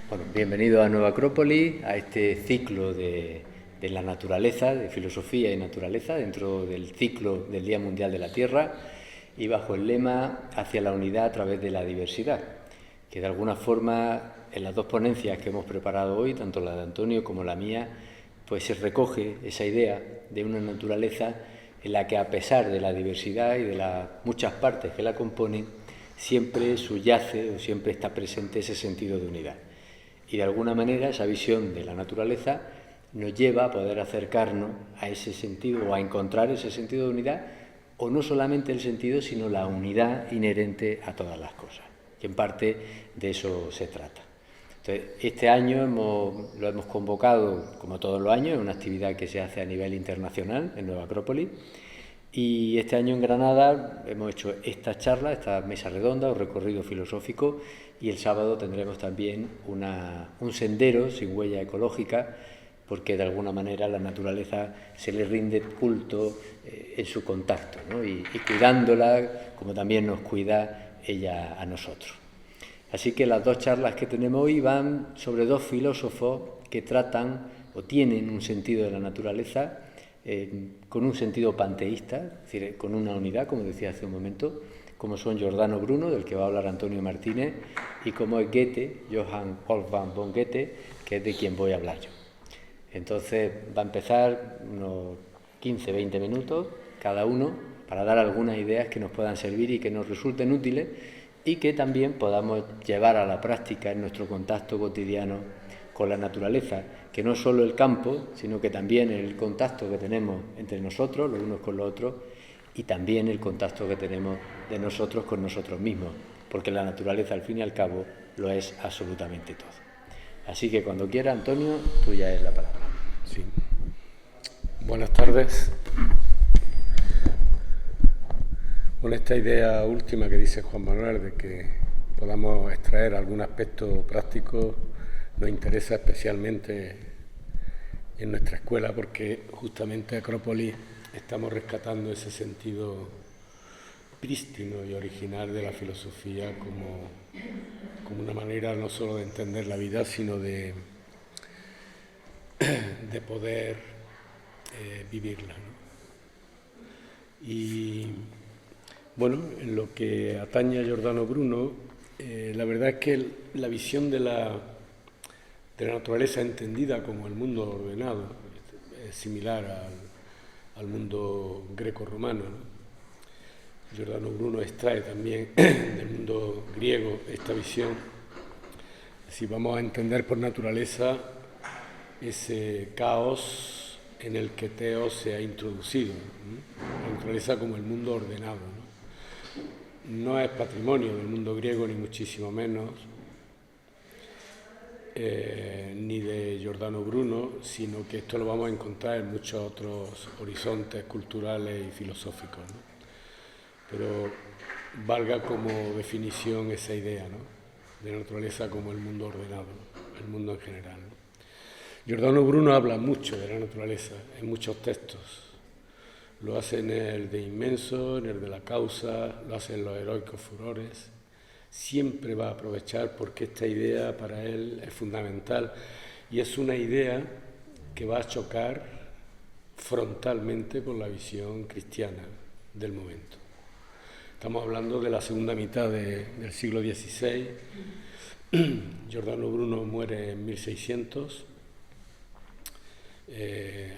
Bueno, bienvenido a Nueva Acrópolis, a este ciclo de la naturaleza, de filosofía y naturaleza, dentro del ciclo del Día Mundial de la Tierra y bajo el lema Hacia la unidad a través de la diversidad, que de alguna forma en las dos ponencias que hemos preparado hoy, tanto la de Antonio como la mía, pues se recoge esa idea de una naturaleza en la que, a pesar de la diversidad y de las muchas partes que la componen, siempre subyace o siempre está presente ese sentido de unidad. Y de alguna manera esa visión de la naturaleza nos lleva a poder acercarnos a ese sentido o a encontrar ese sentido de unidad, o no solamente el sentido, sino la unidad inherente a todas las cosas, que en parte de eso se trata. Entonces, este año lo hemos convocado, como todos los años, en una actividad que se hace a nivel internacional en Nueva Acrópolis, y este año en Granada hemos hecho esta charla, esta mesa redonda o recorrido filosófico, y el sábado tendremos también un sendero sin huella ecológica, porque de alguna manera la naturaleza se le rinde culto en su contacto, ¿no? y cuidándola como también nos cuida ella a nosotros. Así que las dos charlas que tenemos hoy van sobre dos filósofos que tratan o tienen un sentido de la naturaleza con un sentido panteísta, es decir, con una unidad, como decía hace un momento, como son Giordano Bruno, del que va a hablar Antonio Martínez, y como es Goethe, Johann Wolfgang von Goethe, que es de quien voy a hablar yo. Entonces va a empezar unos 15-20 minutos cada uno para dar algunas ideas que nos puedan servir y que nos resulten útiles y que también podamos llevar a la práctica en nuestro contacto cotidiano con la naturaleza, que no solo el campo, sino que también el contacto que tenemos entre nosotros, los unos con los otros, y también el contacto que tenemos de nosotros con nosotros mismos, porque la naturaleza, al fin y al cabo, lo es absolutamente todo. Así que cuando quiera, Antonio, tuya es la palabra. Sí. Buenas tardes. Con esta idea última que dice Juan Manuel de que podamos extraer algún aspecto práctico, nos interesa especialmente en nuestra escuela, porque justamente Acrópolis estamos rescatando ese sentido prístino y original de la filosofía como una manera no solo de entender la vida, sino de poder vivirla, ¿no? Y bueno, en lo que atañe a Giordano Bruno, la verdad es que la visión de la naturaleza entendida como el mundo ordenado es similar al mundo greco-romano, ¿no? Giordano Bruno extrae también del mundo griego esta visión. Si vamos a entender por naturaleza ese caos en el que Teos se ha introducido, ¿no? La naturaleza como el mundo ordenado, ¿no? No es patrimonio del mundo griego, ni muchísimo menos, ni de Giordano Bruno, sino que esto lo vamos a encontrar en muchos otros horizontes culturales y filosóficos, ¿no? Pero valga como definición esa idea, ¿no? De la naturaleza como el mundo ordenado, ¿no? El mundo en general, ¿no? Giordano Bruno habla mucho de la naturaleza en muchos textos. Lo hace en el de Inmenso, en el de La Causa, lo hace en Los heroicos furores. Siempre va a aprovechar porque esta idea para él es fundamental y es una idea que va a chocar frontalmente con la visión cristiana del momento. Estamos hablando de la segunda mitad del siglo XVI. Giordano Bruno muere en 1600,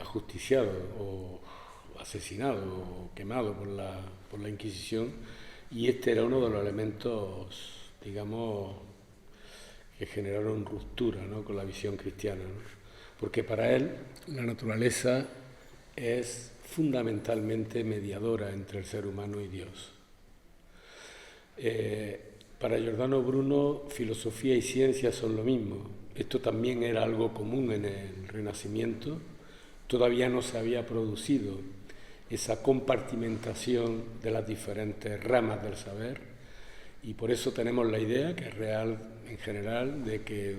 ajusticiado o asesinado o quemado por la Inquisición, y este era uno de los elementos, digamos, que generaron ruptura, ¿no?, con la visión cristiana, ¿no? Porque para él la naturaleza es fundamentalmente mediadora entre el ser humano y Dios. Para Giordano Bruno, filosofía y ciencia son lo mismo. Esto también era algo común en el Renacimiento. Todavía no se había producido esa compartimentación de las diferentes ramas del saber, y por eso tenemos la idea, que es real en general, de que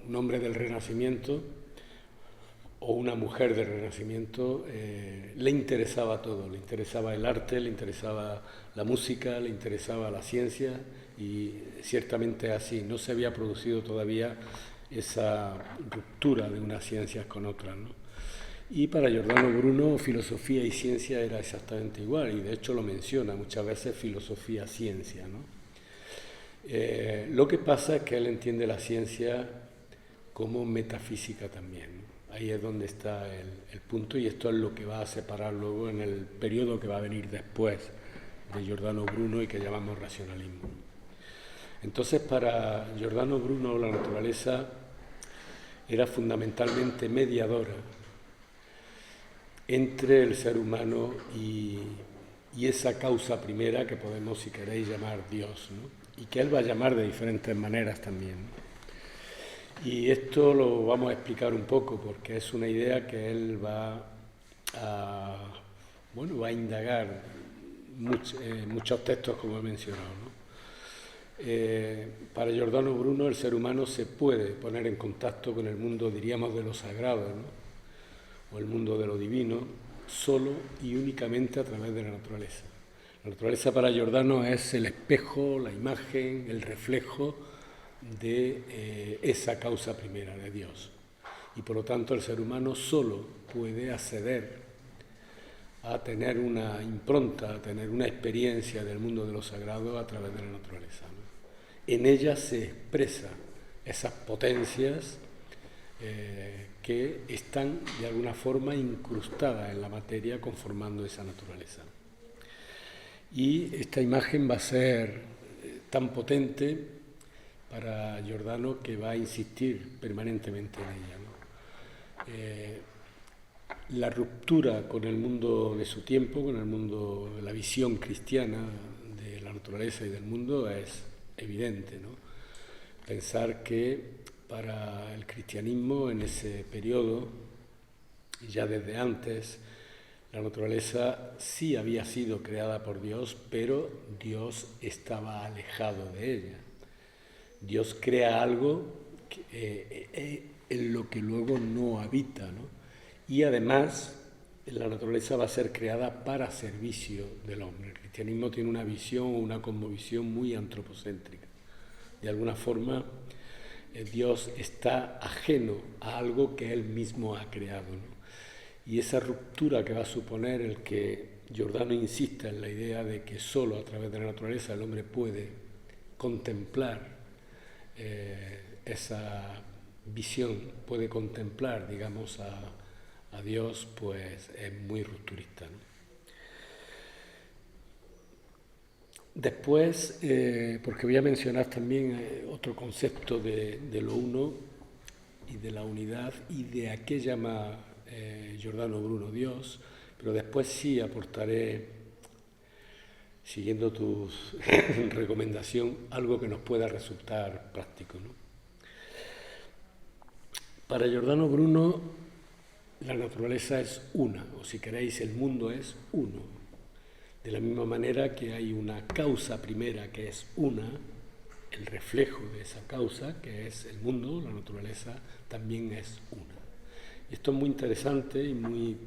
un hombre del Renacimiento o una mujer del Renacimiento le interesaba todo, le interesaba el arte, le interesaba la música, le interesaba la ciencia, y ciertamente así. No se había producido todavía esa ruptura de unas ciencias con otras, ¿no? Y para Giordano Bruno, filosofía y ciencia era exactamente igual, y de hecho lo menciona muchas veces filosofía-ciencia, ¿no? Lo que pasa es que él entiende la ciencia como metafísica también, ¿no? Ahí es donde está el punto, y esto es lo que va a separar luego en el periodo que va a venir después de Giordano Bruno y que llamamos racionalismo. Entonces, para Giordano Bruno, la naturaleza era fundamentalmente mediadora entre el ser humano y esa causa primera que podemos, si queréis, llamar Dios, ¿no? Y que él va a llamar de diferentes maneras también, ¿no? Y esto lo vamos a explicar un poco porque es una idea que él va a indagar muchos textos, como he mencionado, ¿no? Para Giordano Bruno, el ser humano se puede poner en contacto con el mundo, diríamos, de lo sagrado, ¿no? O el mundo de lo divino, solo y únicamente a través de la naturaleza. La naturaleza para Giordano es el espejo, la imagen, el reflejo de esa causa primera de Dios. Y por lo tanto el ser humano solo puede acceder a tener una impronta, a tener una experiencia del mundo de lo sagrado a través de la naturaleza, ¿no? En ella se expresan esas potencias que están de alguna forma incrustadas en la materia conformando esa naturaleza. Y esta imagen va a ser tan potente para Giordano que va a insistir permanentemente en ella, ¿no? La ruptura con el mundo de su tiempo, con el mundo, la visión cristiana de la naturaleza y del mundo es evidente, ¿no? Pensar que para el cristianismo en ese periodo, y ya desde antes, la naturaleza sí había sido creada por Dios, pero Dios estaba alejado de ella. Dios crea algo en lo que luego no habita, ¿no? Y además la naturaleza va a ser creada para servicio del hombre. El cristianismo tiene una visión, una cosmovisión muy antropocéntrica. De alguna forma, Dios está ajeno a algo que Él mismo ha creado, ¿no? Y esa ruptura que va a suponer el que Giordano insista en la idea de que solo a través de la naturaleza el hombre puede contemplar esa visión, puede contemplar, digamos, a Dios, pues es muy rupturista, ¿no? Después, porque voy a mencionar también otro concepto de lo uno y de la unidad y de a qué llama Giordano Bruno Dios, pero después sí aportaré, siguiendo tu recomendación, algo que nos pueda resultar práctico, ¿no? Para Giordano Bruno, la naturaleza es una, o si queréis, el mundo es uno. De la misma manera que hay una causa primera que es una, el reflejo de esa causa, que es el mundo, la naturaleza, también es una. Y esto es muy interesante y muy,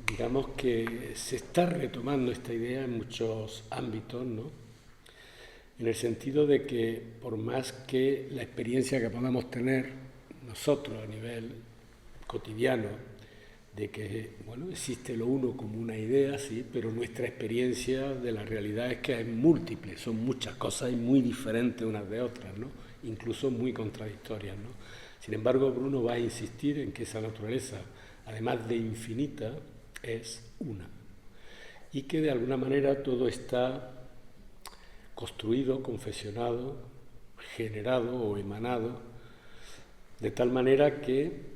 digamos que se está retomando esta idea en muchos ámbitos, ¿no? En el sentido de que por más que la experiencia que podamos tener nosotros a nivel cotidiano, de que, bueno, existe lo uno como una idea, sí, pero nuestra experiencia de la realidad es que es múltiple, son muchas cosas y muy diferentes unas de otras, ¿no? Incluso muy contradictorias, ¿no? Sin embargo, Bruno va a insistir en que esa naturaleza, además de infinita, es una. Y que de alguna manera todo está construido, confeccionado, generado o emanado, de tal manera que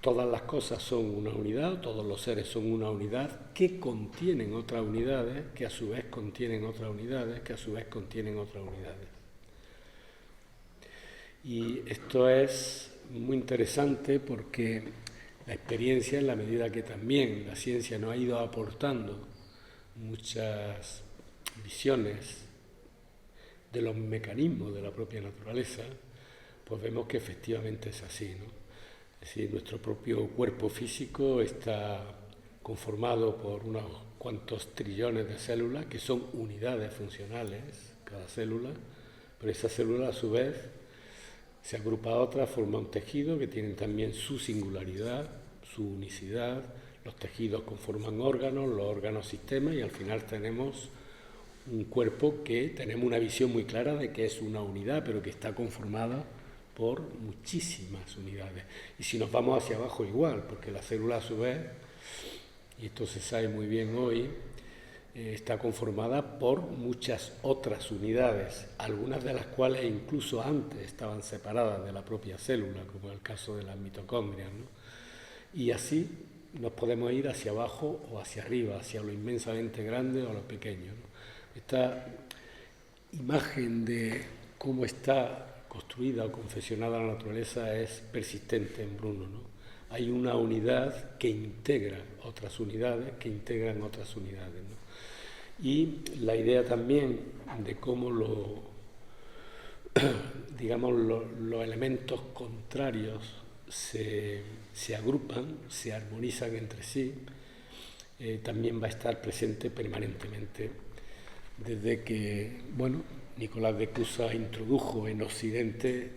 todas las cosas son una unidad, todos los seres son una unidad que contienen otras unidades, que a su vez contienen otras unidades, que a su vez contienen otras unidades. Y esto es muy interesante porque la experiencia, en la medida que también la ciencia nos ha ido aportando muchas visiones de los mecanismos de la propia naturaleza, pues vemos que efectivamente es así, ¿no? Es decir, nuestro propio cuerpo físico está conformado por unos cuantos trillones de células que son unidades funcionales, cada célula, pero esa célula a su vez se agrupa a otras, forma un tejido que tiene también su singularidad, su unicidad. Los tejidos conforman órganos, los órganos sistemas, y al final tenemos un cuerpo que tenemos una visión muy clara de que es una unidad, pero que está conformada por muchísimas unidades. Y si nos vamos hacia abajo igual, porque la célula a su vez, y esto se sabe muy bien hoy, está conformada por muchas otras unidades, algunas de las cuales incluso antes estaban separadas de la propia célula, como es el caso de las mitocondrias, ¿no? Y así nos podemos ir hacia abajo o hacia arriba, hacia lo inmensamente grande o a lo pequeño, ¿no? Esta imagen de cómo está construida o confeccionada la naturaleza es persistente en Bruno, ¿no? Hay una unidad que integra otras unidades, que integran otras unidades, ¿no? Y la idea también de cómo digamos, los elementos contrarios se agrupan, se armonizan entre sí, también va a estar presente permanentemente desde que, bueno, Nicolás de Cusa introdujo en Occidente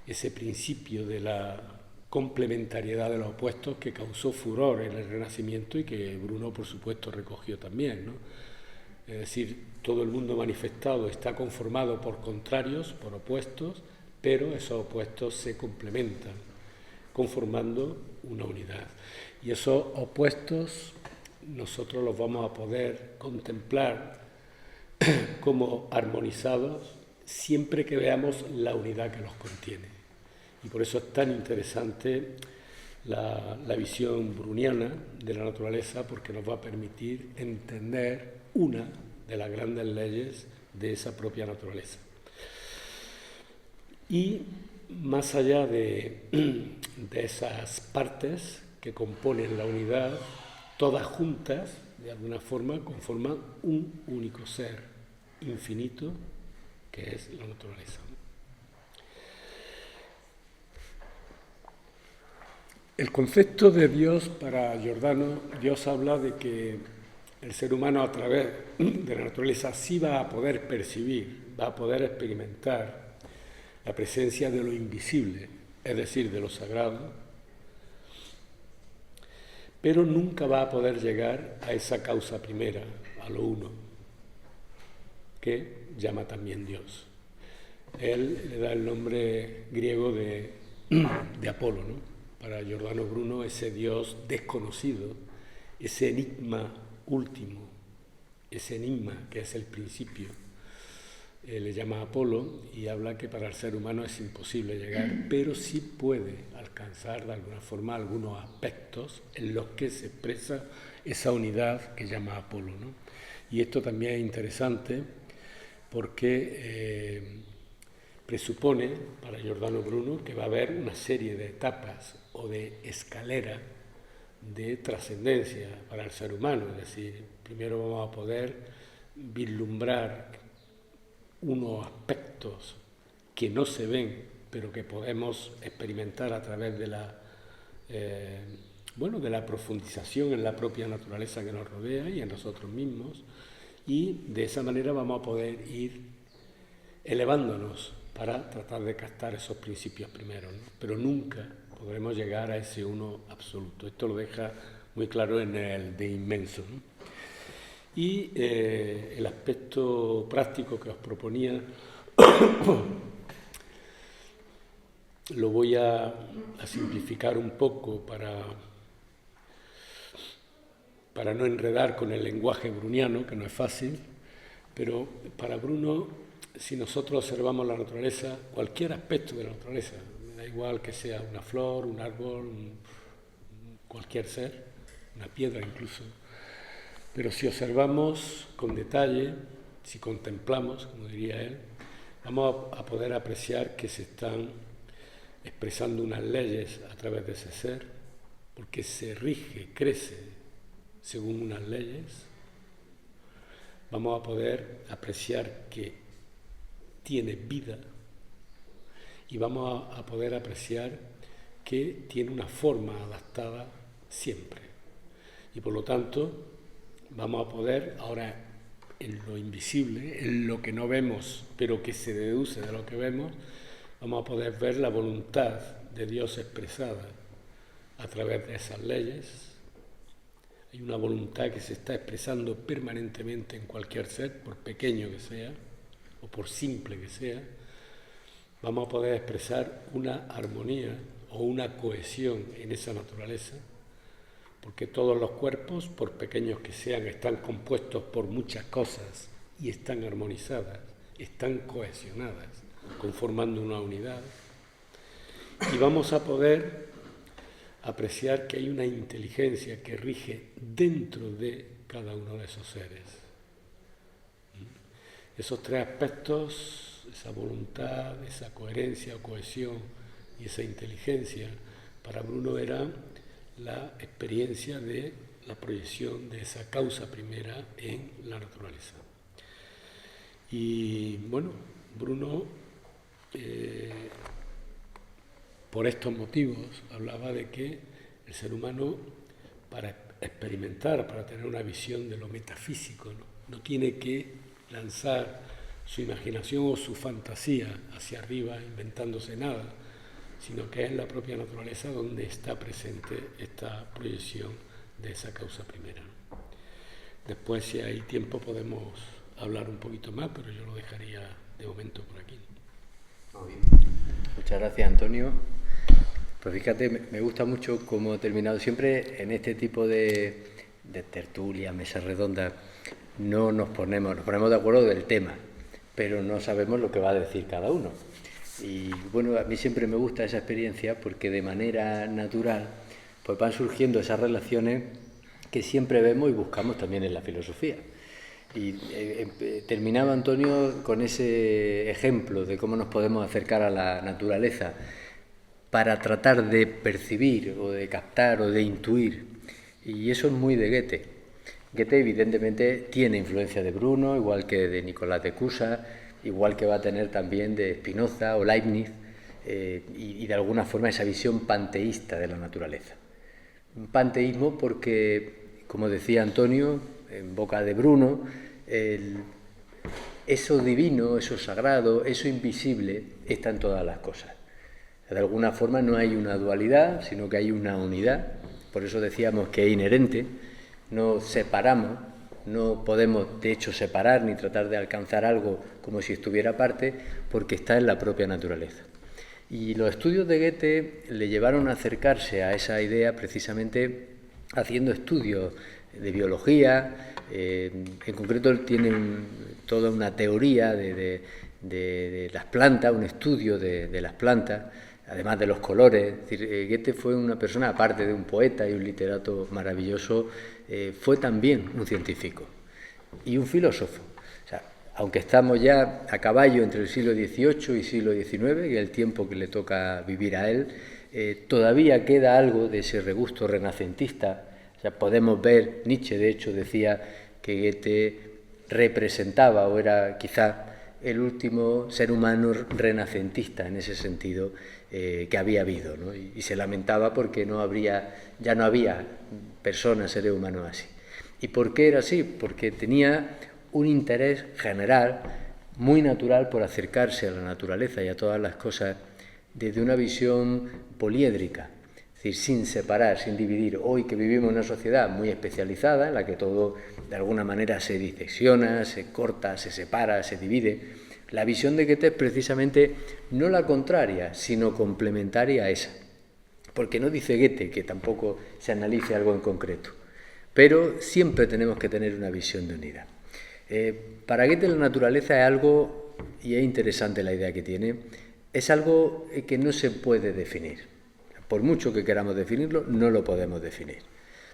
ese principio de la complementariedad de los opuestos que causó furor en el Renacimiento y que Bruno, por supuesto, recogió también, ¿no? Es decir, todo el mundo manifestado está conformado por contrarios, por opuestos, pero esos opuestos se complementan, conformando una unidad. Y esos opuestos nosotros los vamos a poder contemplar como armonizados siempre que veamos la unidad que los contiene. Y por eso es tan interesante la visión bruniana de la naturaleza, porque nos va a permitir entender una de las grandes leyes de esa propia naturaleza. Y más allá de esas partes que componen la unidad, todas juntas, de alguna forma, conforman un único ser infinito, que es la naturaleza. El concepto de Dios para Giordano, Dios habla de que el ser humano a través de la naturaleza sí va a poder percibir, va a poder experimentar la presencia de lo invisible, es decir, de lo sagrado, pero nunca va a poder llegar a esa causa primera, a lo uno, que llama también Dios. Él le da el nombre griego de Apolo, ¿no? Para Giordano Bruno, ese Dios desconocido, ese enigma último, ese enigma que es el principio, le llama Apolo y habla que para el ser humano es imposible llegar, pero sí puede alcanzar de alguna forma algunos aspectos en los que se expresa esa unidad que llama Apolo, ¿no? Y esto también es interesante porque presupone para Giordano Bruno que va a haber una serie de etapas o de escalera de trascendencia para el ser humano, es decir, primero vamos a poder vislumbrar unos aspectos que no se ven, pero que podemos experimentar a través de de la profundización en la propia naturaleza que nos rodea y en nosotros mismos, y de esa manera vamos a poder ir elevándonos para tratar de captar esos principios primeros, ¿no? Pero nunca podremos llegar a ese uno absoluto. Esto lo deja muy claro en el de inmenso, ¿no? Y el aspecto práctico que os proponía lo voy a simplificar un poco para no enredar con el lenguaje bruniano, que no es fácil, pero para Bruno, si nosotros observamos la naturaleza, cualquier aspecto de la naturaleza, da igual que sea una flor, un árbol, cualquier ser, una piedra incluso, pero si observamos con detalle, si contemplamos, como diría él, vamos a poder apreciar que se están expresando unas leyes a través de ese ser, porque se rige, crece según unas leyes. Vamos a poder apreciar que tiene vida y vamos a poder apreciar que tiene una forma adaptada siempre. Y por lo tanto vamos a poder ahora en lo invisible, en lo que no vemos pero que se deduce de lo que vemos, vamos a poder ver la voluntad de Dios expresada a través de esas leyes. Hay una voluntad que se está expresando permanentemente en cualquier ser, por pequeño que sea, o por simple que sea. Vamos a poder expresar una armonía o una cohesión en esa naturaleza, porque todos los cuerpos, por pequeños que sean, están compuestos por muchas cosas y están armonizadas, están cohesionadas, conformando una unidad. Y vamos a poder apreciar que hay una inteligencia que rige dentro de cada uno de esos seres. Esos tres aspectos, esa voluntad, esa coherencia o cohesión y esa inteligencia, para Bruno era la experiencia de la proyección de esa causa primera en la naturaleza. Y bueno, Bruno, por estos motivos, hablaba de que el ser humano, para experimentar, para tener una visión de lo metafísico, no tiene que lanzar su imaginación o su fantasía hacia arriba, inventándose nada, sino que es la propia naturaleza donde está presente esta proyección de esa causa primera. Después, si hay tiempo, podemos hablar un poquito más, pero yo lo dejaría de momento por aquí. Muy bien. Muchas gracias, Antonio. Pues fíjate, me gusta mucho cómo he terminado siempre en este tipo de tertulia, mesas redondas. Nos ponemos de acuerdo del tema, pero no sabemos lo que va a decir cada uno. Y bueno, a mí siempre me gusta esa experiencia porque de manera natural pues van surgiendo esas relaciones que siempre vemos y buscamos también en la filosofía. Y terminaba Antonio con ese ejemplo de cómo nos podemos acercar a la naturaleza para tratar de percibir o de captar o de intuir. Y eso es muy de Goethe. Goethe evidentemente tiene influencia de Bruno, igual que de Nicolás de Cusa, igual que va a tener también de Spinoza o Leibniz, y de alguna forma esa visión panteísta de la naturaleza. Un panteísmo porque, como decía Antonio, en boca de Bruno, eso divino, eso sagrado, eso invisible está en todas las cosas. De alguna forma no hay una dualidad, sino que hay una unidad. Por eso decíamos que es inherente. No separamos, no podemos de hecho separar ni tratar de alcanzar algo como si estuviera aparte, porque está en la propia naturaleza. Y los estudios de Goethe le llevaron a acercarse a esa idea precisamente haciendo estudios de biología. En concreto él tiene toda una teoría de las plantas, un estudio de las plantas, además de los colores. Es decir, Goethe fue una persona, aparte de un poeta y un literato maravilloso, fue también un científico y un filósofo. O sea, aunque estamos ya a caballo entre el siglo XVIII y siglo XIX, que es el tiempo que le toca vivir a él, todavía queda algo de ese regusto renacentista. O sea, podemos ver, Nietzsche de hecho decía que Goethe representaba o era quizá el último ser humano renacentista en ese sentido que había habido, ¿no? Y se lamentaba porque ya no había personas, seres humanos así. ¿Y por qué era así? Porque tenía un interés general, muy natural, por acercarse a la naturaleza y a todas las cosas desde una visión poliédrica, es decir, sin separar, sin dividir. Hoy que vivimos en una sociedad muy especializada, en la que todo de alguna manera se disecciona, se corta, se separa, se divide, la visión de Goethe es precisamente no la contraria, sino complementaria a esa. Porque no dice Goethe que tampoco se analice algo en concreto, pero siempre tenemos que tener una visión de unidad. Para Goethe la naturaleza es algo, y es interesante la idea que tiene, es algo que no se puede definir. Por mucho que queramos definirlo, no lo podemos definir.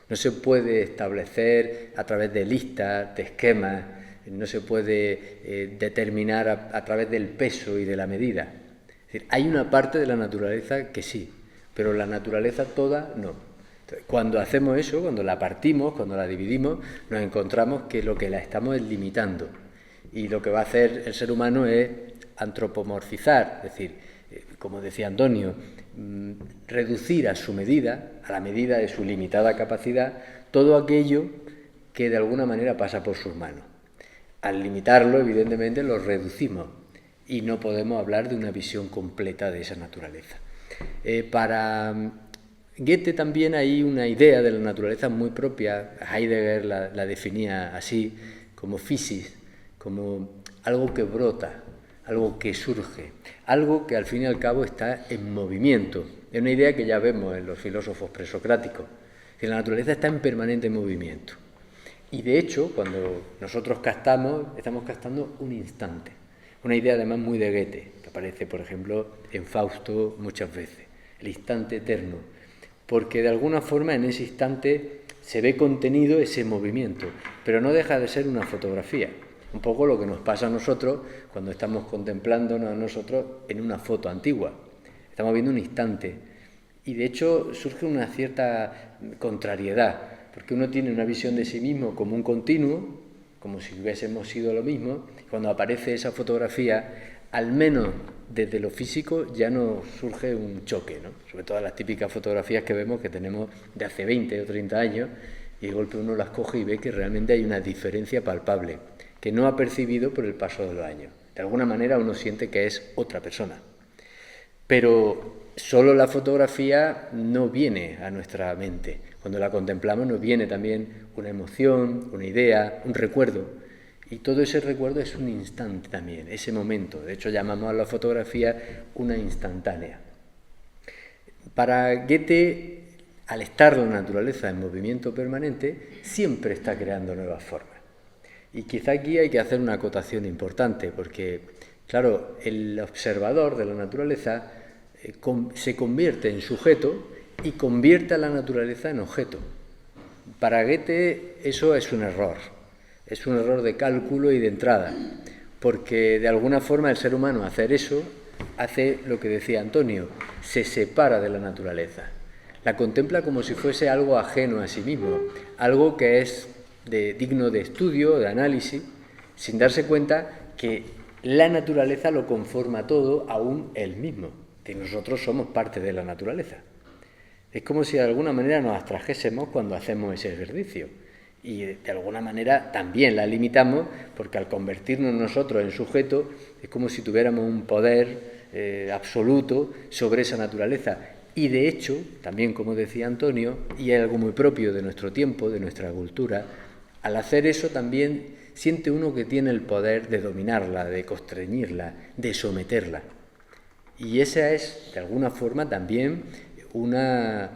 No se puede establecer a través de listas, de esquemas, no se puede determinar a través del peso y de la medida. Es decir, hay una parte de la naturaleza que sí, pero la naturaleza toda no. Entonces, cuando hacemos eso, cuando la partimos, cuando la dividimos, nos encontramos que lo que la estamos es limitando. Y lo que va a hacer el ser humano es antropomorfizar, es decir, como decía Antonio, reducir a su medida, a la medida de su limitada capacidad, todo aquello que de alguna manera pasa por sus manos. Al limitarlo, evidentemente, lo reducimos y no podemos hablar de una visión completa de esa naturaleza. Para Goethe también hay una idea de la naturaleza muy propia. Heidegger la definía así, como physis, como algo que brota, algo que surge, algo que al fin y al cabo está en movimiento. Es una idea que ya vemos en los filósofos presocráticos, que la naturaleza está en permanente movimiento. Y de hecho, cuando nosotros castamos, estamos castando un instante. Una idea además muy de Goethe, que aparece, por ejemplo, en Fausto muchas veces, el instante eterno, porque de alguna forma en ese instante se ve contenido ese movimiento, pero no deja de ser una fotografía. Un poco lo que nos pasa a nosotros cuando estamos contemplándonos a nosotros en una foto antigua. Estamos viendo un instante y de hecho surge una cierta contrariedad, porque uno tiene una visión de sí mismo como un continuo, como si hubiésemos sido lo mismo. Cuando aparece esa fotografía, al menos desde lo físico ya nos surge un choque, ¿no? Sobre todo las típicas fotografías que vemos que tenemos de hace 20 o 30 años y de golpe uno las coge y ve que realmente hay una diferencia palpable que no ha percibido por el paso de los años. De alguna manera uno siente que es otra persona. Pero solo la fotografía no viene a nuestra mente. Cuando la contemplamos nos viene también una emoción, una idea, un recuerdo. Y todo ese recuerdo es un instante también, ese momento. De hecho, llamamos a la fotografía una instantánea. Para Goethe, al estar la naturaleza en movimiento permanente, siempre está creando nuevas formas. Y quizá aquí hay que hacer una acotación importante, porque, claro, el observador de la naturaleza se convierte en sujeto y convierte a la naturaleza en objeto. Para Goethe eso es un error de cálculo y de entrada, porque de alguna forma el ser humano hacer eso hace lo que decía Antonio, se separa de la naturaleza, la contempla como si fuese algo ajeno a sí mismo, algo que es digno de estudio, de análisis, sin darse cuenta que la naturaleza lo conforma todo, aún él mismo, que nosotros somos parte de la naturaleza. Es como si de alguna manera nos abstrajésemos cuando hacemos ese ejercicio y de alguna manera también la limitamos porque al convertirnos nosotros en sujeto es como si tuviéramos un poder absoluto sobre esa naturaleza. Y de hecho, también como decía Antonio, y es algo muy propio de nuestro tiempo, de nuestra cultura, al hacer eso también siente uno que tiene el poder de dominarla, de constreñirla, de someterla. Y esa es, de alguna forma, también una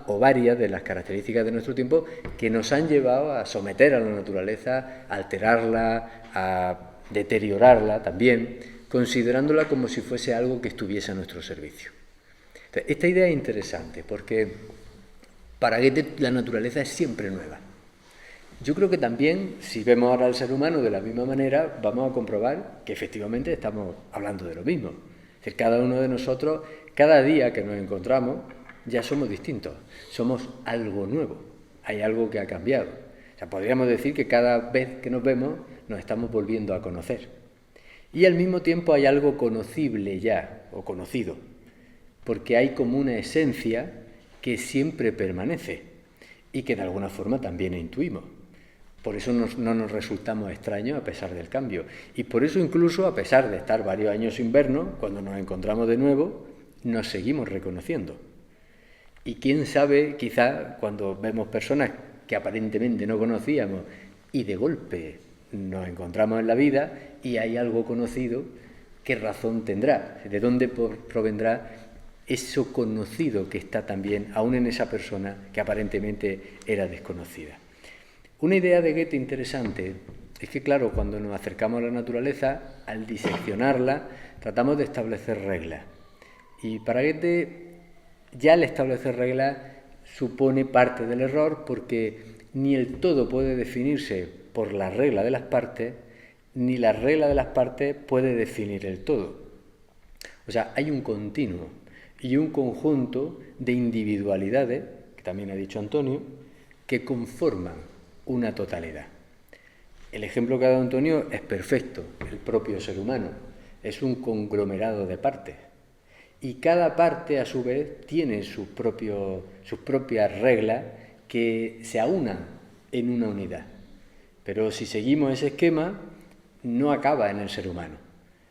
o varias de las características de nuestro tiempo que nos han llevado a someter a la naturaleza, a alterarla, a deteriorarla también, considerándola como si fuese algo que estuviese a nuestro servicio. Entonces, esta idea es interesante porque para Goethe la naturaleza es siempre nueva. Yo creo que también, si vemos ahora al ser humano de la misma manera, vamos a comprobar que efectivamente estamos hablando de lo mismo. Es decir, cada uno de nosotros, cada día que nos encontramos, ya somos distintos, somos algo nuevo, hay algo que ha cambiado. O sea, podríamos decir que cada vez que nos vemos nos estamos volviendo a conocer. Y al mismo tiempo hay algo conocible ya, o conocido, porque hay como una esencia que siempre permanece y que de alguna forma también intuimos. Por eso no nos resultamos extraños a pesar del cambio. Y por eso incluso, a pesar de estar varios años sin vernos, cuando nos encontramos de nuevo, nos seguimos reconociendo. Y quién sabe, quizá cuando vemos personas que aparentemente no conocíamos y de golpe nos encontramos en la vida y hay algo conocido, ¿qué razón tendrá? ¿De dónde provendrá eso conocido que está también aún en esa persona que aparentemente era desconocida? Una idea de Goethe interesante es que, claro, cuando nos acercamos a la naturaleza, al diseccionarla, tratamos de establecer reglas. Y para Goethe, ya el establecer reglas supone parte del error porque ni el todo puede definirse por la regla de las partes, ni la regla de las partes puede definir el todo. O sea, hay un continuo y un conjunto de individualidades, que también ha dicho Antonio, que conforman una totalidad. El ejemplo que ha dado Antonio es perfecto, el propio ser humano, es un conglomerado de partes. Y cada parte, a su vez, tiene sus propias reglas que se aunan en una unidad. Pero si seguimos ese esquema, no acaba en el ser humano.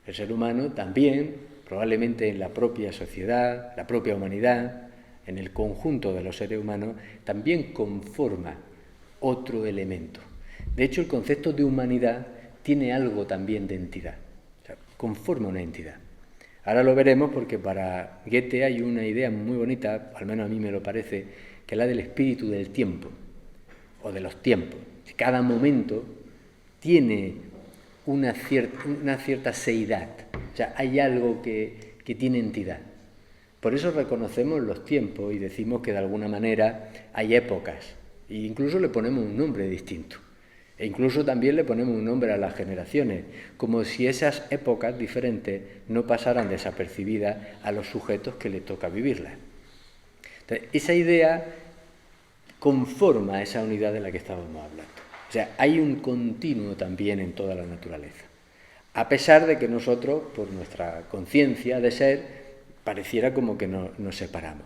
El ser humano también, probablemente en la propia sociedad, la propia humanidad, en el conjunto de los seres humanos, también conforma otro elemento. De hecho, el concepto de humanidad tiene algo también de entidad, o sea, conforma una entidad. Ahora lo veremos porque para Goethe hay una idea muy bonita, al menos a mí me lo parece, que es la del espíritu del tiempo, o de los tiempos. Cada momento tiene una cierta seidad, o sea, hay algo que tiene entidad. Por eso reconocemos los tiempos y decimos que de alguna manera hay épocas, e incluso le ponemos un nombre distinto. E incluso también le ponemos un nombre a las generaciones, como si esas épocas diferentes no pasaran desapercibidas a los sujetos que les toca vivirlas. Entonces, esa idea conforma esa unidad de la que estábamos hablando. O sea, hay un continuo también en toda la naturaleza. A pesar de que nosotros, por nuestra conciencia de ser, pareciera como que nos separamos.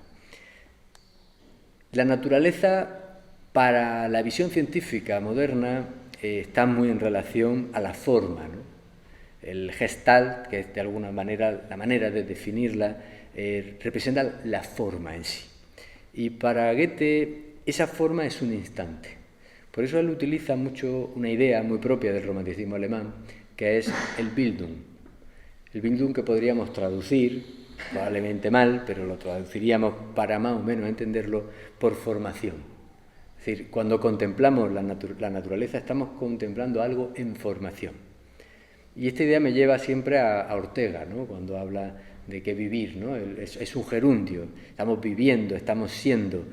La naturaleza, para la visión científica moderna, está muy en relación a la forma, ¿no? El Gestalt, que es de alguna manera la manera de definirla, representa la forma en sí. Y para Goethe esa forma es un instante. Por eso él utiliza mucho una idea muy propia del romanticismo alemán, que es el Bildung. El Bildung que podríamos traducir, probablemente mal, pero lo traduciríamos para más o menos entenderlo, por formación. Es decir, cuando contemplamos la naturaleza estamos contemplando algo en formación. Y esta idea me lleva siempre a Ortega, ¿no? Cuando habla de que vivir, ¿no? Es un gerundio, estamos viviendo, estamos siendo,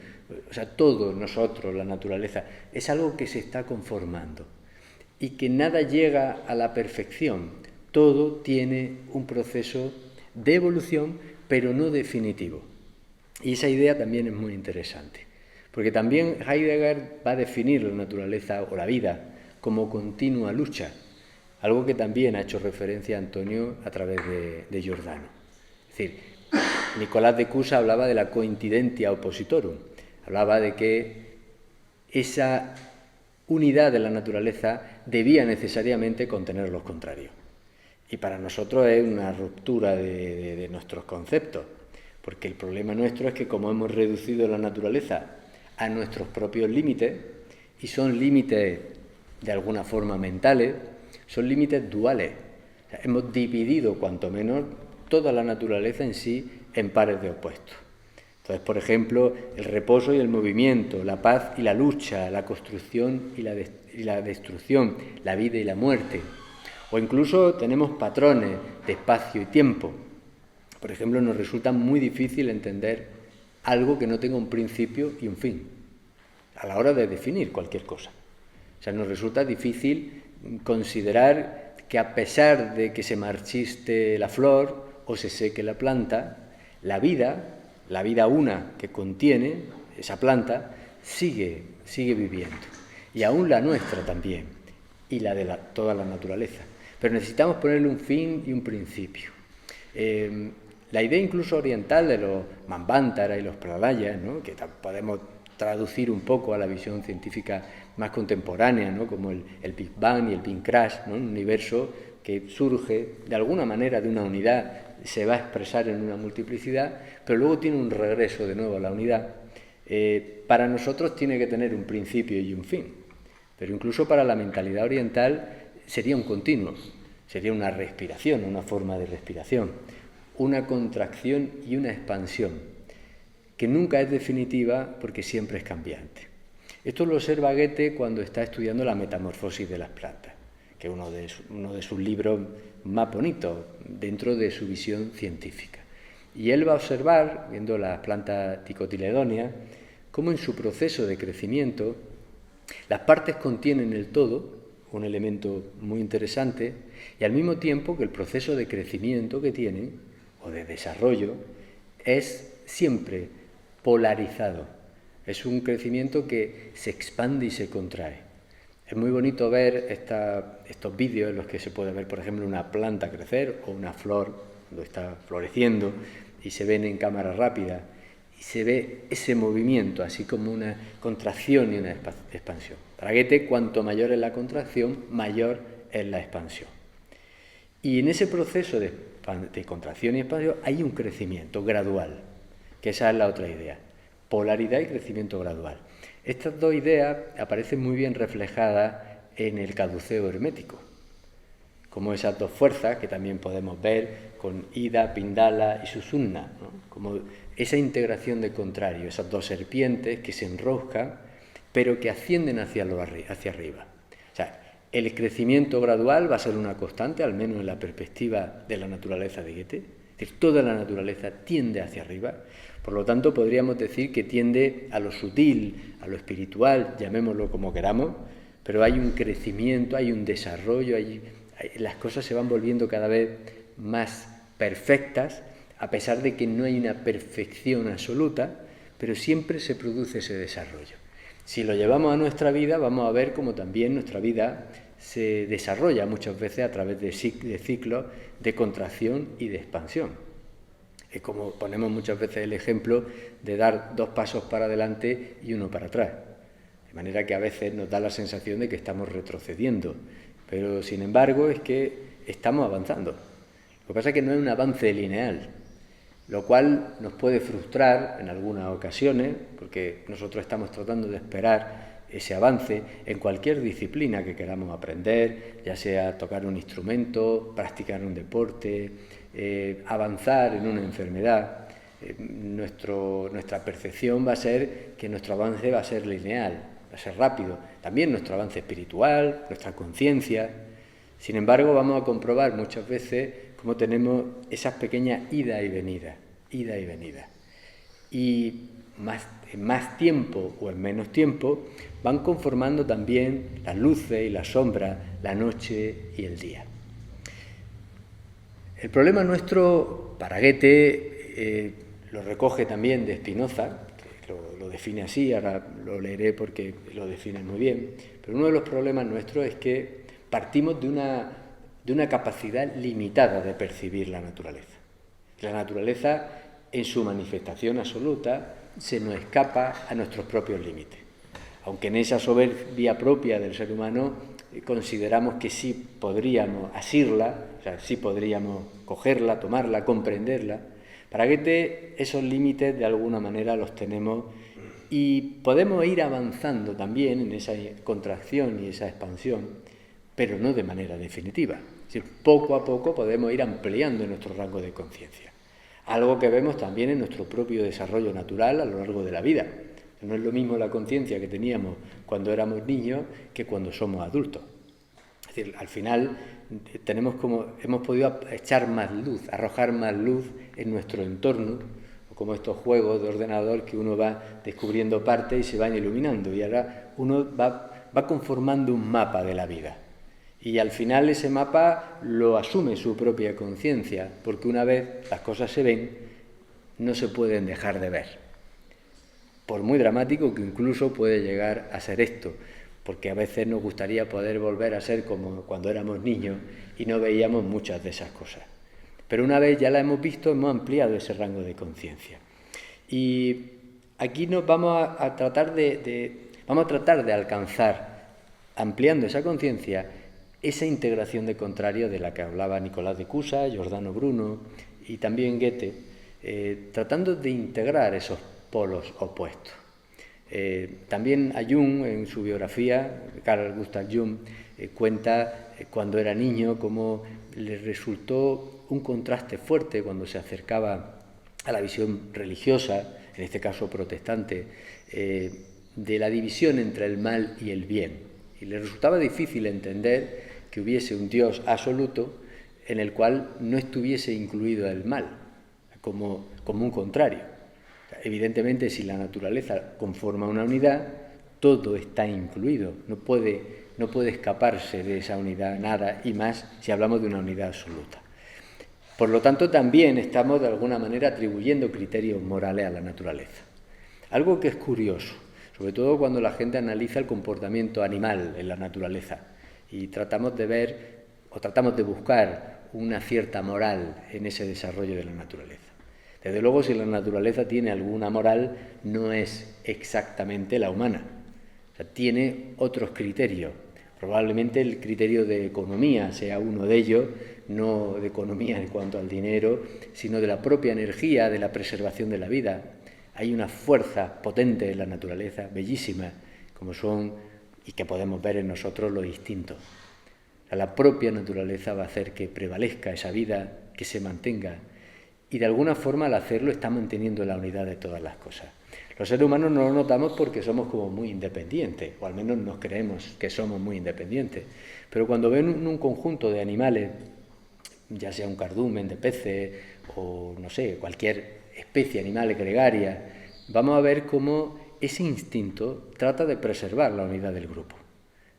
o sea, todos nosotros, la naturaleza, es algo que se está conformando y que nada llega a la perfección, todo tiene un proceso de evolución, pero no definitivo. Y esa idea también es muy interesante, porque también Heidegger va a definir la naturaleza o la vida como continua lucha, algo que también ha hecho referencia a Antonio a través de Giordano. Es decir, Nicolás de Cusa hablaba de la coincidentia oppositorum, hablaba de que esa unidad de la naturaleza debía necesariamente contener los contrarios. Y para nosotros es una ruptura de nuestros conceptos, porque el problema nuestro es que como hemos reducido la naturaleza a nuestros propios límites, y son límites de alguna forma mentales, son límites duales. O sea, hemos dividido cuanto menos toda la naturaleza en sí en pares de opuestos. Entonces, por ejemplo, el reposo y el movimiento, la paz y la lucha, la construcción y la destrucción, la vida y la muerte. O incluso tenemos patrones de espacio y tiempo. Por ejemplo, nos resulta muy difícil entender algo que no tenga un principio y un fin, a la hora de definir cualquier cosa. O sea, nos resulta difícil considerar que a pesar de que se marchiste la flor o se seque la planta, la vida una que contiene esa planta, sigue viviendo. Y aún la nuestra también, y la de toda la naturaleza. Pero necesitamos ponerle un fin y un principio. La idea incluso oriental de los Manvantara y los Pralayas, ¿no? Que podemos traducir un poco a la visión científica más contemporánea, ¿no? Como el Big Bang y el Big Crash, ¿no? Un universo que surge de alguna manera de una unidad, se va a expresar en una multiplicidad, pero luego tiene un regreso de nuevo a la unidad. Para nosotros tiene que tener un principio y un fin, pero incluso para la mentalidad oriental sería un continuo, sería una respiración, una forma de respiración, una contracción y una expansión, que nunca es definitiva porque siempre es cambiante. Esto lo observa Goethe cuando está estudiando la metamorfosis de las plantas, que es uno de sus libros más bonitos dentro de su visión científica. Y él va a observar, viendo las plantas dicotiledóneas, cómo en su proceso de crecimiento las partes contienen el todo, un elemento muy interesante, y al mismo tiempo que el proceso de crecimiento que tienen, o de desarrollo, es siempre polarizado. Es un crecimiento que se expande y se contrae. Es muy bonito ver estos vídeos en los que se puede ver, por ejemplo, una planta crecer o una flor cuando está floreciendo y se ven en cámara rápida y se ve ese movimiento, así como una contracción y una expansión. Para Goethe, cuanto mayor es la contracción, mayor es la expansión. Y en ese proceso de contracción y expansión hay un crecimiento gradual, que esa es la otra idea, polaridad y crecimiento gradual. Estas dos ideas aparecen muy bien reflejadas en el caduceo hermético, como esas dos fuerzas que también podemos ver con Ida, Pindala y Sushumna, ¿no? Como esa integración de contrarios, esas dos serpientes que se enroscan, pero que ascienden hacia arriba. O sea, el crecimiento gradual va a ser una constante, al menos en la perspectiva de la naturaleza de Goethe. Es decir, toda la naturaleza tiende hacia arriba. Por lo tanto, podríamos decir que tiende a lo sutil, a lo espiritual, llamémoslo como queramos, pero hay un crecimiento, hay un desarrollo, las cosas se van volviendo cada vez más perfectas, a pesar de que no hay una perfección absoluta, pero siempre se produce ese desarrollo. Si lo llevamos a nuestra vida, vamos a ver cómo también nuestra vida se desarrolla muchas veces a través de ciclos de contracción y de expansión. Es como ponemos muchas veces el ejemplo de dar 2 pasos para adelante y 1 para atrás. De manera que a veces nos da la sensación de que estamos retrocediendo, pero sin embargo es que estamos avanzando. Lo que pasa es que no es un avance lineal, lo cual nos puede frustrar en algunas ocasiones, porque nosotros estamos tratando de esperar ese avance en cualquier disciplina que queramos aprender, ya sea tocar un instrumento, practicar un deporte, avanzar en una enfermedad. Nuestra percepción va a ser que nuestro avance va a ser lineal, va a ser rápido. También nuestro avance espiritual, nuestra conciencia. Sin embargo, vamos a comprobar muchas veces cómo tenemos esas pequeñas ida y venida. Y en más tiempo o en menos tiempo van conformando también las luces y las sombras, la noche y el día. El problema nuestro, para Goethe, lo recoge también de Spinoza, que lo define así, ahora lo leeré porque lo define muy bien, pero uno de los problemas nuestros es que partimos de una capacidad limitada de percibir la naturaleza. La naturaleza, en su manifestación absoluta, se nos escapa a nuestros propios límites. Aunque en esa soberbia propia del ser humano consideramos que sí podríamos asirla, o sea, sí podríamos cogerla, tomarla, comprenderla. Para Goethe esos límites de alguna manera los tenemos y podemos ir avanzando también en esa contracción y esa expansión, pero no de manera definitiva. Es decir, poco a poco podemos ir ampliando nuestro rango de conciencia. Algo que vemos también en nuestro propio desarrollo natural a lo largo de la vida. No es lo mismo la conciencia que teníamos cuando éramos niños que cuando somos adultos. Es decir, al final hemos podido echar más luz, arrojar más luz en nuestro entorno, como estos juegos de ordenador que uno va descubriendo partes y se van iluminando, y ahora uno va conformando un mapa de la vida. Y al final ese mapa lo asume su propia conciencia, porque una vez las cosas se ven, no se pueden dejar de ver. Por muy dramático que incluso puede llegar a ser esto, porque a veces nos gustaría poder volver a ser como cuando éramos niños y no veíamos muchas de esas cosas. Pero una vez ya la hemos visto, hemos ampliado ese rango de conciencia. Y aquí nos vamos a tratar de alcanzar, ampliando esa conciencia, esa integración de contrarios de la que hablaba Nicolás de Cusa, Giordano Bruno y también Goethe, tratando de integrar esos polos opuestos. También a Jung, en su biografía, Carl Gustav Jung, cuenta cuando era niño cómo le resultó un contraste fuerte cuando se acercaba a la visión religiosa, en este caso protestante, de la división entre el mal y el bien. Y le resultaba difícil entender que hubiese un Dios absoluto en el cual no estuviese incluido el mal, como un contrario. Evidentemente, si la naturaleza conforma una unidad, todo está incluido, no puede escaparse de esa unidad nada, y más si hablamos de una unidad absoluta. Por lo tanto, también estamos de alguna manera atribuyendo criterios morales a la naturaleza. Algo que es curioso, sobre todo cuando la gente analiza el comportamiento animal en la naturaleza y tratamos de buscar una cierta moral en ese desarrollo de la naturaleza. Desde luego, si la naturaleza tiene alguna moral, no es exactamente la humana. O sea, tiene otros criterios, Probablemente el criterio de economía sea uno de ellos, no de economía en cuanto al dinero, sino de la propia energía, de la preservación de la vida. Hay una fuerza potente en la naturaleza, bellísima, como son, y que podemos ver en nosotros, los instintos. La propia naturaleza va a hacer que prevalezca esa vida, que se mantenga, y de alguna forma al hacerlo está manteniendo la unidad de todas las cosas. Los seres humanos no lo notamos porque somos como muy independientes, o al menos nos creemos que somos muy independientes. Pero cuando ven un conjunto de animales, ya sea un cardumen de peces o, no sé, cualquier especie animal gregaria, vamos a ver cómo ese instinto trata de preservar la unidad del grupo,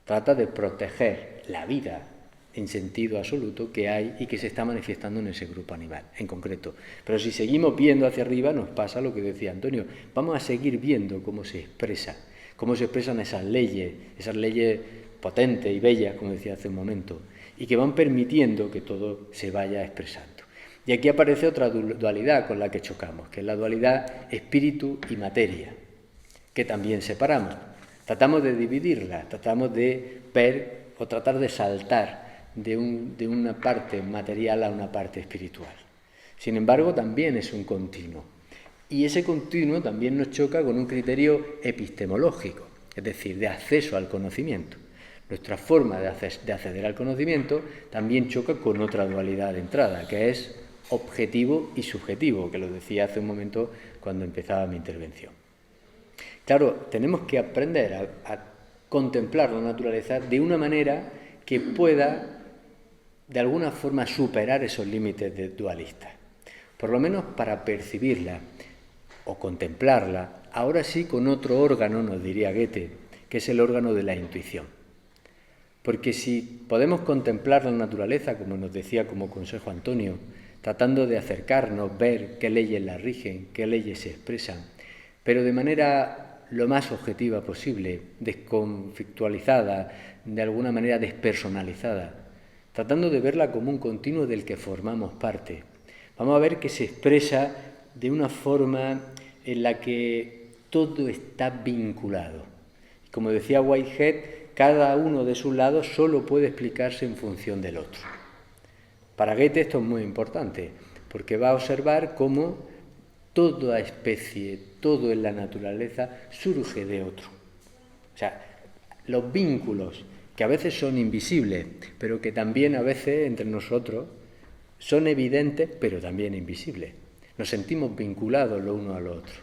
trata de proteger la vida en sentido absoluto que hay y que se está manifestando en ese grupo animal en concreto. Pero si seguimos viendo hacia arriba nos pasa lo que decía Antonio, vamos a seguir viendo cómo se expresan esas leyes potentes y bellas, como decía hace un momento, y que van permitiendo que todo se vaya expresando. Y aquí aparece otra dualidad con la que chocamos, que es la dualidad espíritu y materia, que también separamos. Tratamos de dividirla, tratamos de ver o tratar de saltar de una parte material a una parte espiritual. Sin embargo, también es un continuo. Y ese continuo también nos choca con un criterio epistemológico, es decir, de acceso al conocimiento. Nuestra forma de acceder al conocimiento también choca con otra dualidad de entrada, que es objetivo y subjetivo, que lo decía hace un momento cuando empezaba mi intervención. Claro, tenemos que aprender a contemplar la naturaleza de una manera que pueda de alguna forma superar esos límites dualistas, por lo menos para percibirla o contemplarla, ahora sí con otro órgano, nos diría Goethe, que es el órgano de la intuición. Porque si podemos contemplar la naturaleza, como nos decía como consejo Antonio, tratando de acercarnos, ver qué leyes la rigen, qué leyes se expresan, pero de manera lo más objetiva posible, desconflictualizada, de alguna manera despersonalizada, tratando de verla como un continuo del que formamos parte. Vamos a ver que se expresa de una forma en la que todo está vinculado. Como decía Whitehead, cada uno de sus lados solo puede explicarse en función del otro. Para Goethe esto es muy importante, porque va a observar cómo toda especie, todo en la naturaleza surge de otro. O sea, los vínculos que a veces son invisibles, pero que también a veces entre nosotros son evidentes, pero también invisibles. Nos sentimos vinculados lo uno al otro,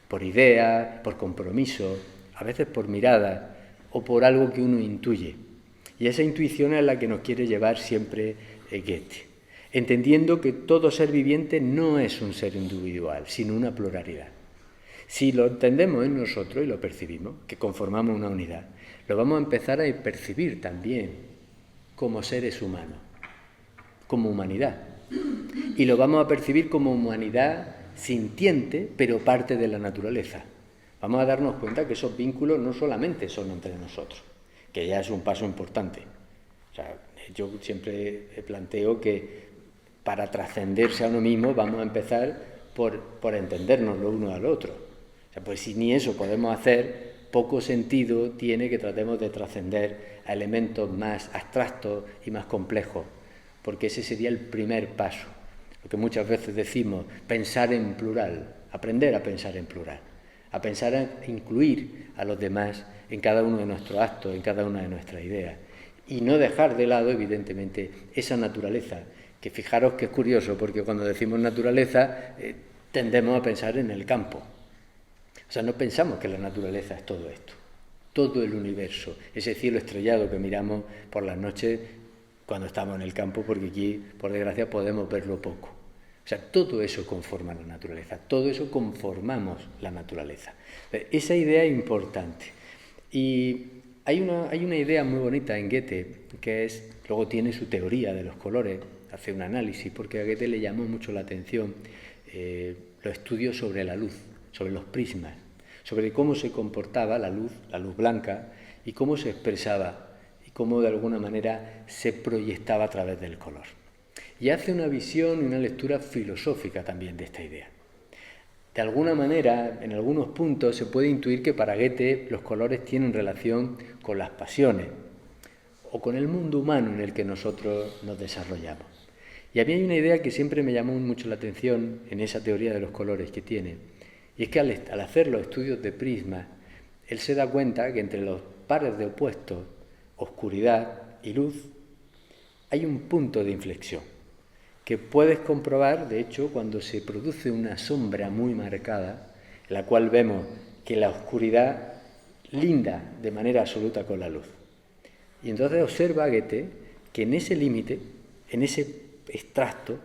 por ideas, por compromiso, a veces por miradas o por algo que uno intuye. Y esa intuición es la que nos quiere llevar siempre Goethe, entendiendo que todo ser viviente no es un ser individual, sino una pluralidad. Si lo entendemos en nosotros y lo percibimos, que conformamos una unidad, lo vamos a empezar a percibir también como seres humanos, como humanidad. Y lo vamos a percibir como humanidad sintiente, pero parte de la naturaleza. Vamos a darnos cuenta que esos vínculos no solamente son entre nosotros, que ya es un paso importante. O sea, yo siempre planteo que para trascenderse a uno mismo vamos a empezar por entendernos lo uno al otro. O sea, pues si ni eso podemos hacer, poco sentido tiene que tratemos de trascender a elementos más abstractos y más complejos, porque ese sería el primer paso. Lo que muchas veces decimos, pensar en plural, aprender a pensar en plural, a pensar en incluir a los demás en cada uno de nuestros actos, en cada una de nuestras ideas, y no dejar de lado, evidentemente, esa naturaleza, que fijaros que es curioso, porque cuando decimos naturaleza tendemos a pensar en el campo. O sea, no pensamos que la naturaleza es todo esto, todo el universo, ese cielo estrellado que miramos por las noches cuando estamos en el campo, porque aquí, por desgracia, podemos verlo poco. O sea, todo eso conforma la naturaleza, todo eso conformamos la naturaleza. Esa idea es importante. Y hay una idea muy bonita en Goethe, que es, luego tiene su teoría de los colores, hace un análisis, porque a Goethe le llamó mucho la atención los estudios sobre la luz, sobre los prismas, sobre cómo se comportaba la luz blanca, y cómo se expresaba, y cómo de alguna manera se proyectaba a través del color. Y hace una visión y una lectura filosófica también de esta idea. De alguna manera, en algunos puntos, se puede intuir que para Goethe los colores tienen relación con las pasiones, o con el mundo humano en el que nosotros nos desarrollamos. Y a mí hay una idea que siempre me llamó mucho la atención en esa teoría de los colores que tiene, y es que al hacer los estudios de prismas, él se da cuenta que entre los pares de opuestos, oscuridad y luz, hay un punto de inflexión, que puedes comprobar, de hecho, cuando se produce una sombra muy marcada, en la cual vemos que la oscuridad linda de manera absoluta con la luz. Y entonces observa Goethe que en ese límite, en ese extracto,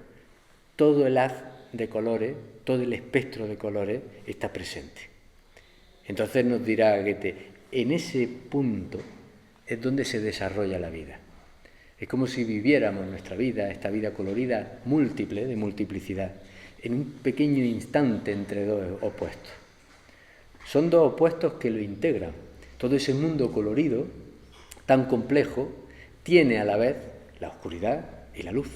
todo el haz de colores, todo el espectro de colores está presente. Entonces nos dirá Goethe, en ese punto es donde se desarrolla la vida. Es como si viviéramos nuestra vida, esta vida colorida, múltiple, de multiplicidad, en un pequeño instante entre dos opuestos. Son dos opuestos que lo integran. Todo ese mundo colorido, tan complejo, tiene a la vez la oscuridad y la luz.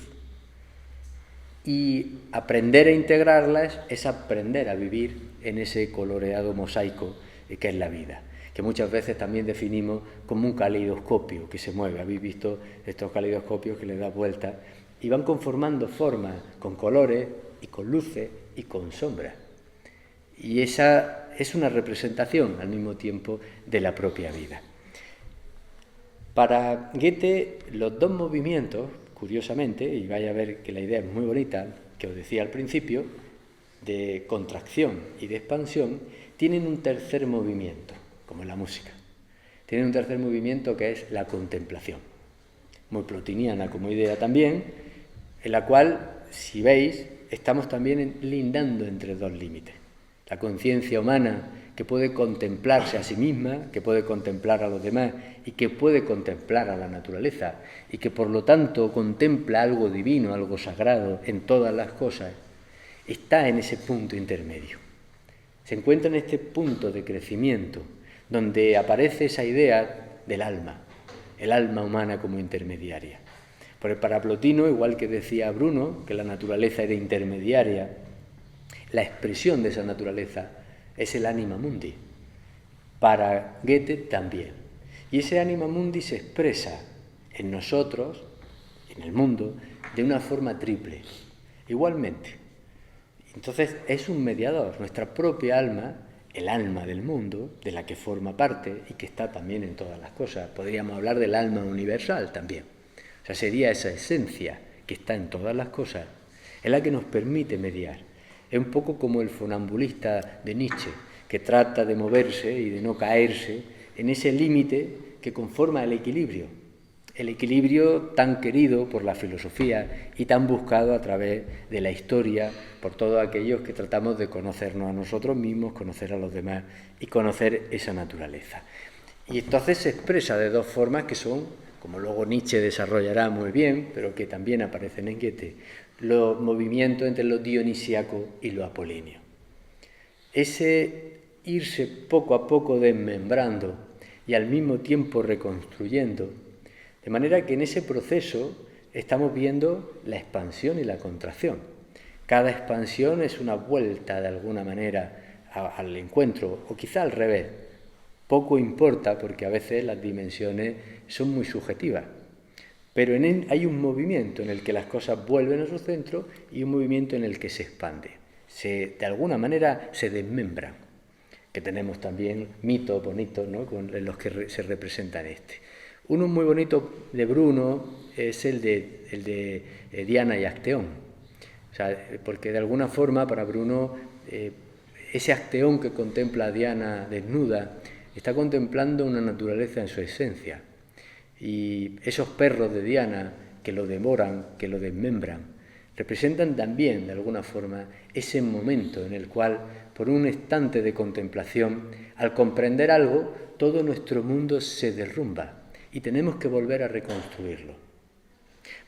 Y aprender a integrarlas es aprender a vivir en ese coloreado mosaico que es la vida, que muchas veces también definimos como un caleidoscopio que se mueve. Habéis visto estos caleidoscopios que le da vuelta y van conformando formas con colores y con luces y con sombras. Y esa es una representación al mismo tiempo de la propia vida. Para Goethe, los dos movimientos, curiosamente, y vaya a ver que la idea es muy bonita, que os decía al principio, de contracción y de expansión, tienen un tercer movimiento, como en la música. Tienen un tercer movimiento que es la contemplación, muy plotiniana como idea también, en la cual, si veis, estamos también lindando entre dos límites. La conciencia humana que puede contemplarse a sí misma, que puede contemplar a los demás y que puede contemplar a la naturaleza y que por lo tanto contempla algo divino, algo sagrado en todas las cosas, está en ese punto intermedio. Se encuentra en este punto de crecimiento donde aparece esa idea del alma, el alma humana como intermediaria. Porque para Plotino, igual que decía Bruno, que la naturaleza era intermediaria, la expresión de esa naturaleza es el anima mundi. Para Goethe también. Y ese anima mundi se expresa en nosotros, en el mundo, de una forma triple, igualmente. Entonces es un mediador, nuestra propia alma, el alma del mundo, de la que forma parte y que está también en todas las cosas. Podríamos hablar del alma universal también. O sea, sería esa esencia que está en todas las cosas, es la que nos permite mediar. Es un poco como el funambulista de Nietzsche, que trata de moverse y de no caerse en ese límite que conforma el equilibrio tan querido por la filosofía y tan buscado a través de la historia por todos aquellos que tratamos de conocernos a nosotros mismos, conocer a los demás y conocer esa naturaleza. Y entonces se expresa de dos formas que son, como luego Nietzsche desarrollará muy bien, pero que también aparecen en Goethe, los movimientos entre lo dionisíaco y lo apolíneo. Ese irse poco a poco desmembrando y al mismo tiempo reconstruyendo, de manera que en ese proceso estamos viendo la expansión y la contracción. Cada expansión es una vuelta de alguna manera al encuentro, o quizá al revés. Poco importa porque a veces las dimensiones son muy subjetivas. Pero hay un movimiento en el que las cosas vuelven a su centro y un movimiento en el que se expande. De alguna manera se desmembran, que tenemos también mitos bonitos, ¿no?, en los que se representan Uno muy bonito de Bruno es el de Diana y Acteón. O sea, porque de alguna forma para Bruno ese Acteón que contempla a Diana desnuda está contemplando una naturaleza en su esencia. Y esos perros de Diana que lo devoran, que lo desmembran, representan también, de alguna forma, ese momento en el cual, por un instante de contemplación, al comprender algo, todo nuestro mundo se derrumba y tenemos que volver a reconstruirlo.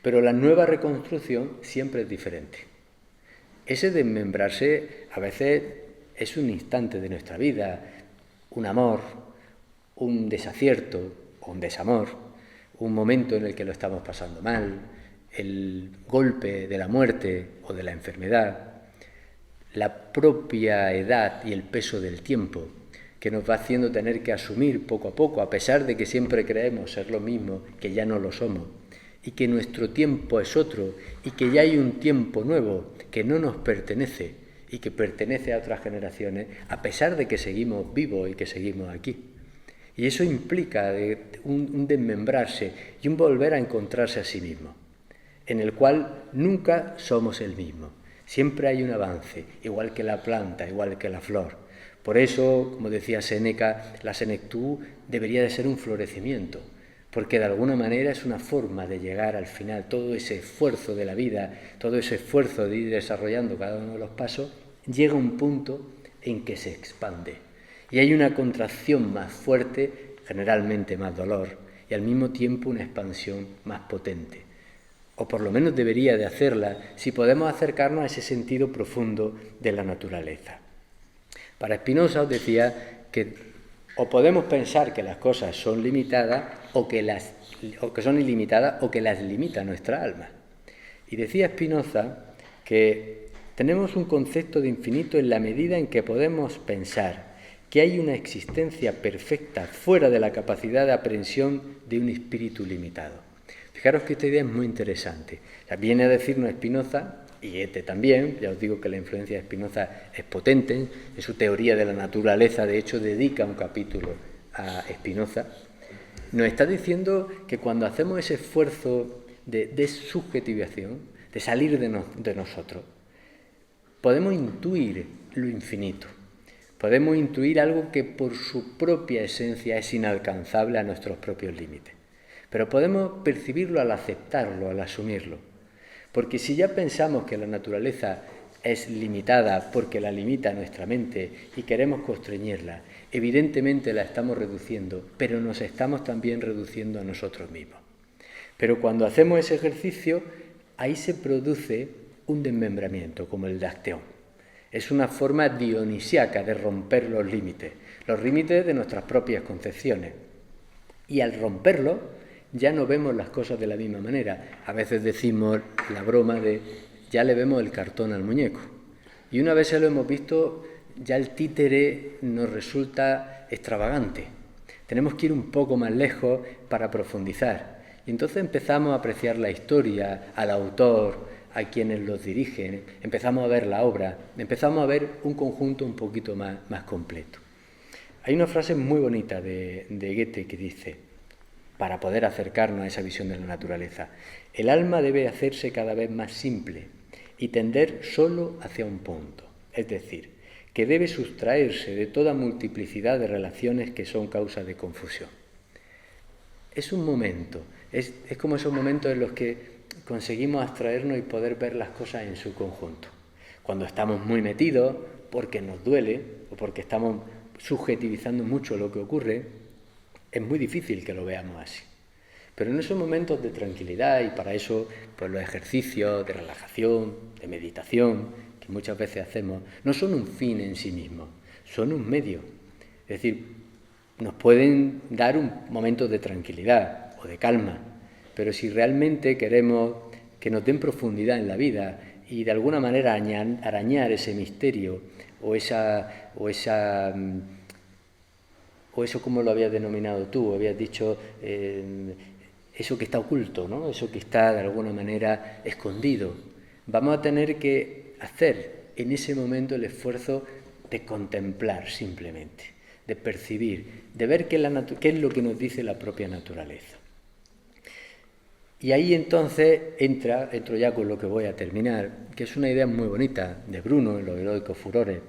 Pero la nueva reconstrucción siempre es diferente. Ese desmembrarse a veces es un instante de nuestra vida, un amor, un desacierto o un desamor, un momento en el que lo estamos pasando mal, el golpe de la muerte o de la enfermedad, la propia edad y el peso del tiempo que nos va haciendo tener que asumir poco a poco, a pesar de que siempre creemos ser lo mismo, que ya no lo somos, y que nuestro tiempo es otro, y que ya hay un tiempo nuevo que no nos pertenece y que pertenece a otras generaciones, a pesar de que seguimos vivos y que seguimos aquí. Y eso implica un desmembrarse y un volver a encontrarse a sí mismo, en el cual nunca somos el mismo. Siempre hay un avance, igual que la planta, igual que la flor. Por eso, como decía Séneca, la senectud debería de ser un florecimiento, porque de alguna manera es una forma de llegar al final. Todo ese esfuerzo de la vida, todo ese esfuerzo de ir desarrollando cada uno de los pasos, llega a un punto en que se expande. Y hay una contracción más fuerte, generalmente más dolor, y al mismo tiempo una expansión más potente. O por lo menos debería de hacerla si podemos acercarnos a ese sentido profundo de la naturaleza. Para Spinoza os decía que o podemos pensar que las cosas son limitadas o que son ilimitadas o que las limita nuestra alma. Y decía Spinoza que tenemos un concepto de infinito en la medida en que podemos pensar que hay una existencia perfecta fuera de la capacidad de aprehensión de un espíritu limitado. Fijaros que esta idea es muy interesante. O sea, viene a decirnos Spinoza, y Goethe también, ya os digo que la influencia de Spinoza es potente, en su teoría de la naturaleza, de hecho, dedica un capítulo a Spinoza, nos está diciendo que cuando hacemos ese esfuerzo de desubjetivación, de salir de nosotros, podemos intuir lo infinito. Podemos intuir algo que por su propia esencia es inalcanzable a nuestros propios límites. Pero podemos percibirlo al aceptarlo, al asumirlo. Porque si ya pensamos que la naturaleza es limitada porque la limita nuestra mente y queremos constreñirla, evidentemente la estamos reduciendo, pero nos estamos también reduciendo a nosotros mismos. Pero cuando hacemos ese ejercicio, ahí se produce un desmembramiento, como el de Acteón. Es una forma dionisíaca de romper los límites de nuestras propias concepciones. Y al romperlo, ya no vemos las cosas de la misma manera. A veces decimos la broma de ya le vemos el cartón al muñeco. Y una vez se lo hemos visto, ya el títere nos resulta extravagante. Tenemos que ir un poco más lejos para profundizar. Y entonces empezamos a apreciar la historia, al autor, a quienes los dirigen, empezamos a ver la obra, empezamos a ver un conjunto un poquito más completo. Hay una frase muy bonita de Goethe que dice, para poder acercarnos a esa visión de la naturaleza, el alma debe hacerse cada vez más simple y tender solo hacia un punto, es decir, que debe sustraerse de toda multiplicidad de relaciones que son causa de confusión. Es un momento, es como esos momentos en los que conseguimos abstraernos y poder ver las cosas en su conjunto. Cuando estamos muy metidos, porque nos duele o porque estamos subjetivizando mucho lo que ocurre, es muy difícil que lo veamos así. Pero en esos momentos de tranquilidad, y para eso pues los ejercicios de relajación, de meditación, que muchas veces hacemos, no son un fin en sí mismos, son un medio. Es decir, nos pueden dar un momento de tranquilidad o de calma, pero si realmente queremos que nos den profundidad en la vida y de alguna manera arañar ese misterio o eso como lo habías denominado tú, habías dicho eso que está oculto, ¿no? Eso que está de alguna manera escondido, vamos a tener que hacer en ese momento el esfuerzo de contemplar simplemente, de percibir, de ver qué es lo que nos dice la propia naturaleza. Y ahí entonces entro ya con lo que voy a terminar, que es una idea muy bonita de Bruno en Los heroicos furores,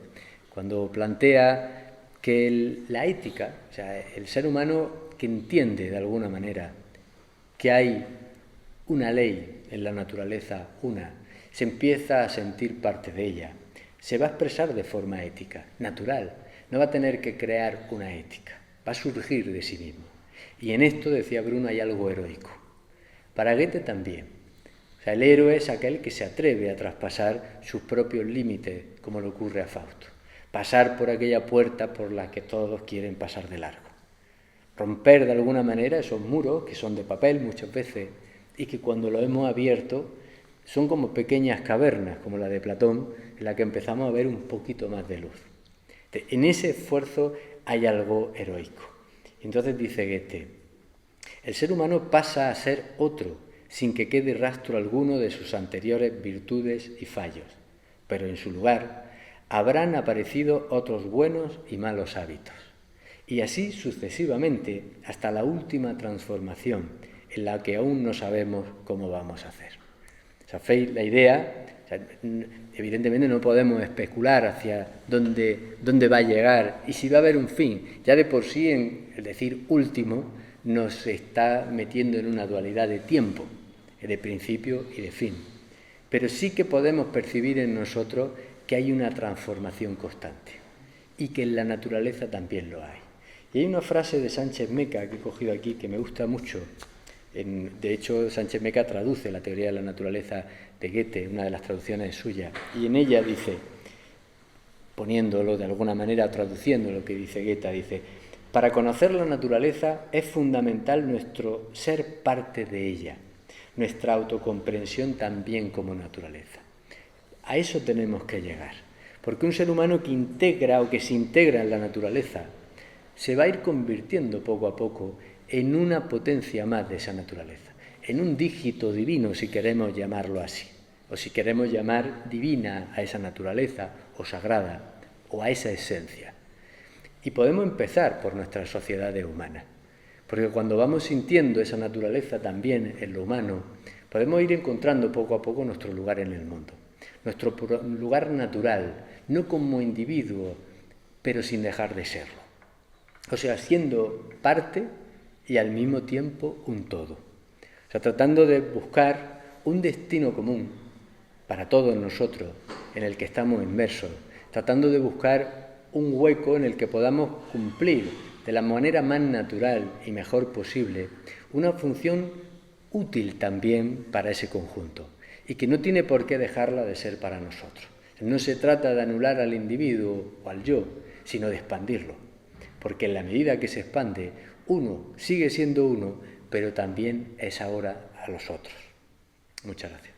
cuando plantea que la ética, o sea, el ser humano que entiende de alguna manera que hay una ley en la naturaleza, se empieza a sentir parte de ella, se va a expresar de forma ética, natural, no va a tener que crear una ética, va a surgir de sí mismo. Y en esto, decía Bruno, hay algo heroico. Para Goethe también. O sea, el héroe es aquel que se atreve a traspasar sus propios límites, como le ocurre a Fausto. Pasar por aquella puerta por la que todos quieren pasar de largo. Romper de alguna manera esos muros, que son de papel muchas veces, y que cuando los hemos abierto son como pequeñas cavernas, como la de Platón, en la que empezamos a ver un poquito más de luz. En ese esfuerzo hay algo heroico. Entonces dice Goethe, el ser humano pasa a ser otro, sin que quede rastro alguno de sus anteriores virtudes y fallos, pero en su lugar habrán aparecido otros buenos y malos hábitos, y así sucesivamente hasta la última transformación, en la que aún no sabemos cómo vamos a hacer. O sea, la idea, evidentemente no podemos especular hacia dónde va a llegar y si va a haber un fin. Ya de por sí, en el decir último, nos está metiendo en una dualidad de tiempo, de principio y de fin. Pero sí que podemos percibir en nosotros que hay una transformación constante y que en la naturaleza también lo hay. Y hay una frase de Sánchez Meca que he cogido aquí que me gusta mucho. De hecho, Sánchez Meca traduce la teoría de la naturaleza de Goethe, una de las traducciones suyas, y en ella dice, poniéndolo de alguna manera, traduciendo lo que dice Goethe, dice, para conocer la naturaleza es fundamental nuestro ser parte de ella, nuestra autocomprensión también como naturaleza. A eso tenemos que llegar, porque un ser humano que integra o que se integra en la naturaleza se va a ir convirtiendo poco a poco en una potencia más de esa naturaleza, en un dígito divino, si queremos llamarlo así, o si queremos llamar divina a esa naturaleza, o sagrada, o a esa esencia. Y podemos empezar por nuestras sociedades humanas, porque cuando vamos sintiendo esa naturaleza también en lo humano, podemos ir encontrando poco a poco nuestro lugar en el mundo, nuestro lugar natural, no como individuo, pero sin dejar de serlo. O sea, siendo parte y al mismo tiempo un todo. O sea, tratando de buscar un destino común para todos nosotros en el que estamos inmersos, tratando de buscar un hueco en el que podamos cumplir de la manera más natural y mejor posible una función útil también para ese conjunto y que no tiene por qué dejarla de ser para nosotros. No se trata de anular al individuo o al yo, sino de expandirlo, porque en la medida que se expande, uno sigue siendo uno, pero también es ahora a los otros. Muchas gracias.